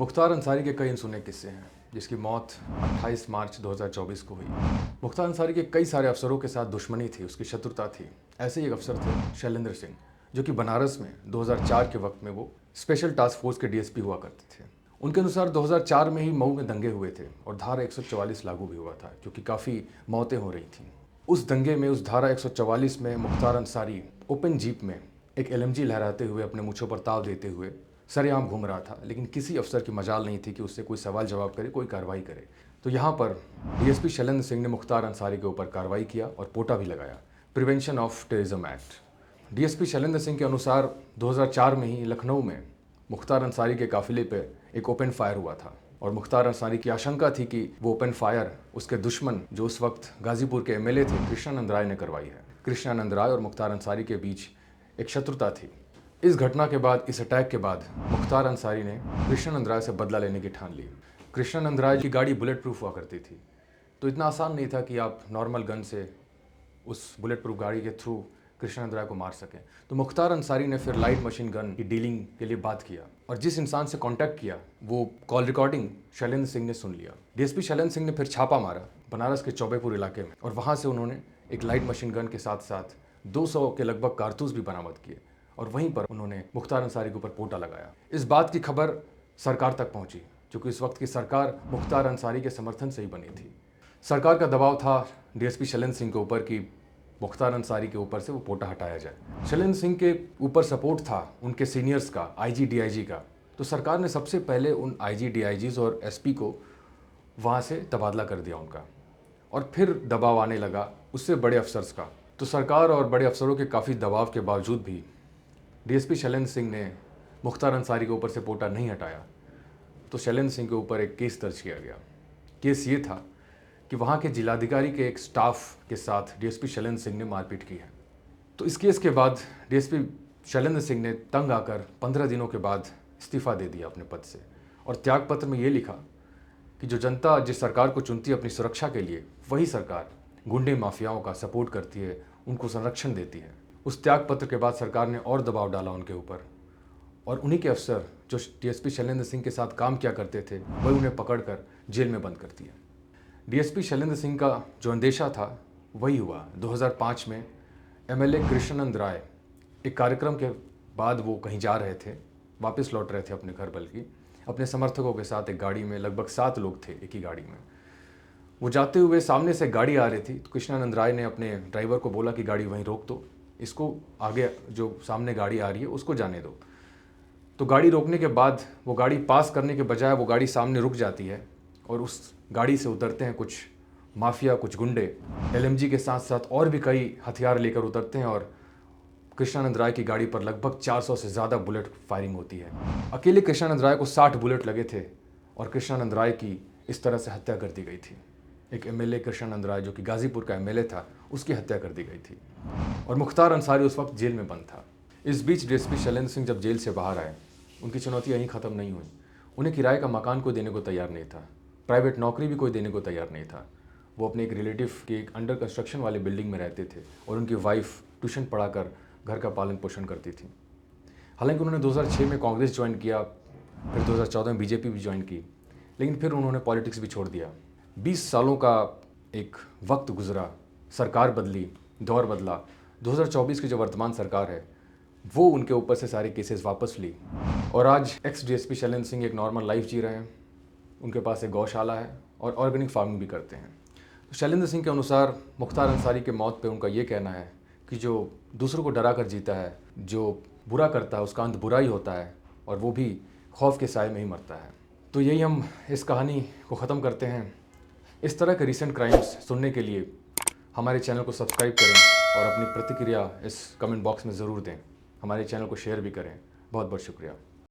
मुख्तार अंसारी के कई अनसुने किस्से हैं, जिसकी मौत 28 मार्च 2024 को हुई। मुख्तार अंसारी के कई सारे अफसरों के साथ दुश्मनी थी, उसकी शत्रुता थी। ऐसे ही एक अफसर थे शैलेंद्र सिंह, जो कि बनारस में 2004 के वक्त में वो स्पेशल टास्क फोर्स के डीएसपी हुआ करते थे। उनके अनुसार 2004 में ही मऊ में दंगे हुए थे और धारा 144 लागू भी हुआ था, क्योंकि काफ़ी मौतें हो रही थीं। उस दंगे में, उस धारा 144 में मुख्तार अंसारी ओपन जीप में एक एलएमजी लहराते हुए, अपने मूँछों पर ताव देते हुए सरेआम घूम रहा था, लेकिन किसी अफसर की मजाल नहीं थी कि उससे कोई सवाल जवाब करे, कोई कार्रवाई करे। तो यहाँ पर डीएसपी शैलेंद्र सिंह ने मुख्तार अंसारी के ऊपर कार्रवाई किया और पोटा भी लगाया, prevention of terrorism act. DSP Shailendra Singh के अनुसार 2004 में ही लखनऊ में मुख्तार अंसारी के काफिले पे एक ओपन फायर हुआ था और मुख्तार अंसारी की आशंका थी कि वो ओपन फायर उसके दुश्मन, जो उस वक्त गाजीपुर के एमएलए थे, कृष्णानंद राय ने करवाई है। कृष्णानंद राय और मुख्तार अंसारी के बीच एक शत्रुता थी। इस घटना के बाद, इस अटैक के बाद मुख्तार अंसारी ने कृष्णानंद राय से बदला लेने की ठान ली। कृष्णानंद राय की गाड़ी बुलेट प्रूफ हुआ करती थी, तो इतना आसान नहीं था कि आप नॉर्मल गन से उस बुलेट प्रूफ गाड़ी के थ्रू कृष्णानंद राय को मार सकें। तो मुख्तार अंसारी ने फिर लाइट मशीन गन की डीलिंग के लिए बात किया और जिस इंसान से कांटेक्ट किया, वो कॉल रिकॉर्डिंग शैलेंद्र सिंह ने सुन लिया। डीएसपी शैलेंद्र सिंह ने फिर छापा मारा बनारस के चौबेपुर इलाके में और वहाँ से उन्होंने एक लाइट मशीन गन के साथ साथ 200 के लगभग कारतूस भी बरामद किए और वहीं पर उन्होंने मुख्तार अंसारी के ऊपर पोटा लगाया। इस बात की खबर सरकार तक पहुंची, क्योंकि इस वक्त की सरकार मुख्तार अंसारी के समर्थन से ही बनी थी। सरकार का दबाव था डीएसपी शैलेंद्र सिंह के ऊपर कि मुख्तार अंसारी के ऊपर से वो पोटा हटाया जाए। शैलेंद्र सिंह के ऊपर सपोर्ट था उनके सीनियर्स का, आईजी डीआईजी का। तो सरकार ने सबसे पहले उन आईजी डीआईजीज और एसपी को वहाँ से तबादला कर दिया उनका, और फिर दबाव आने लगा उससे बड़े अफसर्स का। तो सरकार और बड़े अफसरों के काफ़ी दबाव के बावजूद भी डीएसपी शैलेंद्र सिंह ने मुख्तार अंसारी के ऊपर से पोटा नहीं हटाया, तो शैलेंद्र सिंह के ऊपर एक केस दर्ज किया गया। केस ये था कि वहाँ के जिलाधिकारी के एक स्टाफ के साथ डीएसपी शैलेंद्र सिंह ने मारपीट की है। तो इस केस के बाद डीएसपी शैलेंद्र सिंह ने तंग आकर 15 दिनों के बाद इस्तीफा दे दिया अपने पद से, और त्यागपत्र में ये लिखा कि जो जनता जिस सरकार को चुनती है अपनी सुरक्षा के लिए, वही सरकार गुंडे माफियाओं का सपोर्ट करती है, उनको संरक्षण देती है। उस त्यागपत्र के बाद सरकार ने और दबाव डाला उनके ऊपर, और उन्हीं के अफसर जो डीएसपी शैलेंद्र सिंह के साथ काम किया करते थे, वही उन्हें पकड़कर जेल में बंद कर दिया। डीएसपी शैलेंद्र सिंह का जो अंदेशा था वही हुआ। 2005 में एमएलए कृष्णानंद राय एक कार्यक्रम के बाद वो कहीं जा रहे थे, वापस लौट रहे थे अपने घर, बल्कि अपने समर्थकों के साथ एक गाड़ी में, लगभग 7 लोग थे एक ही गाड़ी में। वो जाते हुए सामने से गाड़ी आ रही थी, तो कृष्णानंद राय ने अपने ड्राइवर को बोला कि गाड़ी वहीं रोक दो, इसको आगे जो सामने गाड़ी आ रही है उसको जाने दो। तो गाड़ी रोकने के बाद वो गाड़ी पास करने के बजाय वो गाड़ी सामने रुक जाती है और उस गाड़ी से उतरते हैं कुछ माफिया, कुछ गुंडे, एलएमजी के साथ साथ और भी कई हथियार लेकर उतरते हैं और कृष्णानंद राय की गाड़ी पर लगभग 400 से ज़्यादा बुलेट फायरिंग होती है। अकेले कृष्णानंद राय को 60 बुलेट लगे थे और कृष्णानंद राय की इस तरह से हत्या कर दी गई थी। एक एमएलए कृष्णानंद राय, जो कि गाजीपुर का एमएलए था, उसकी हत्या कर दी गई थी और मुख्तार अंसारी उस वक्त जेल में बंद था। इस बीच डीएसपी शैलेंद्र सिंह जब जेल से बाहर आए, उनकी चुनौती यहीं ख़त्म नहीं हुई। उन्हें किराए का मकान कोई देने को तैयार नहीं था, प्राइवेट नौकरी भी कोई देने को तैयार नहीं था। वो अपने एक रिलेटिव के एक अंडर कंस्ट्रक्शन वाले बिल्डिंग में रहते थे और उनकी वाइफ ट्यूशन पढ़ाकर घर का पालन पोषण करती थी। हालांकि उन्होंने 2006 में कांग्रेस ज्वाइन किया, फिर 2014 में बीजेपी भी ज्वाइन की, लेकिन फिर उन्होंने पॉलिटिक्स भी छोड़ दिया। 20 सालों का एक वक्त गुजरा, सरकार बदली, दौर बदला। 2024 की जो वर्तमान सरकार है वो उनके ऊपर से सारे केसेस वापस ली और आज एक्स डीएसपी शैलेंद्र सिंह एक नॉर्मल लाइफ जी रहे हैं। उनके पास एक गौशाला है और ऑर्गेनिक फार्मिंग भी करते हैं। तो शैलेंद्र सिंह के अनुसार मुख्तार अंसारी के मौत पे उनका ये कहना है कि जो दूसरों को डरा कर जीता है, जो बुरा करता है, उसका अंत बुरा ही होता है और वो भी खौफ के साए में ही मरता है। तो यही हम इस कहानी को ख़त्म करते हैं। इस तरह के रीसेंट क्राइम्स सुनने के लिए हमारे चैनल को सब्सक्राइब करें और अपनी प्रतिक्रिया इस कमेंट बॉक्स में ज़रूर दें। हमारे चैनल को शेयर भी करें। बहुत बहुत शुक्रिया।